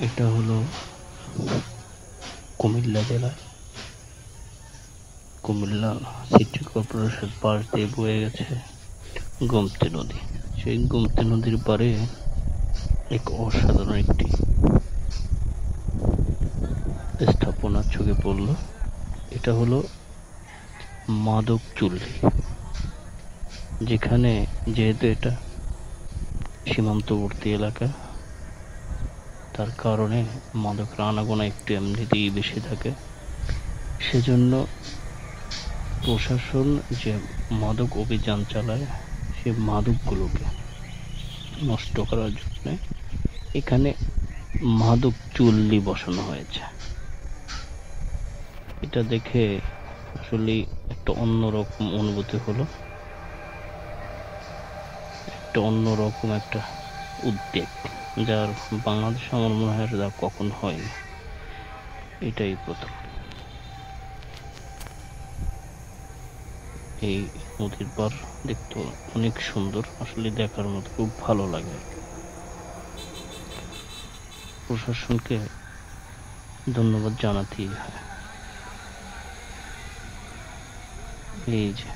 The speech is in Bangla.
এটা হলো কুমিল্লা জেলায় কুমিল্লা সিটি কর্পোরেশন পাশ দিয়ে বয়ে গেছে গোমতী নদী। সেই গোমতী নদীর পাড়ে এক অসাধারণ একটি স্থাপনা চোখে পড়ল। এটা হলো মাদক চুল্লি, যেখানে যেহেতু এটা সীমান্তবর্তী এলাকা, তার কারণে মাদকের আনাগোনা একটু এমনিতেই বেশি থাকে। সেজন্য প্রশাসন যে মাদক অভিযান চালায়, সে মাদকগুলোকে নষ্ট করার জন্য এখানে মাদক চুল্লি বসানো হয়েছে। এটা দেখে আসলে একটা অন্যরকম অনুভূতি হলো, একটা অন্যরকম একটা উদ্বেগ, যার বাংলাদেশে আমার মনে হয় যা কখন হয়নি, এটাই প্রথম। এই নদীর পার দেখতে অনেক সুন্দর, আসলে দেখার মতো, খুব ভালো লাগে। প্রশাসনকে ধন্যবাদ জানাতেই হয়। এই যে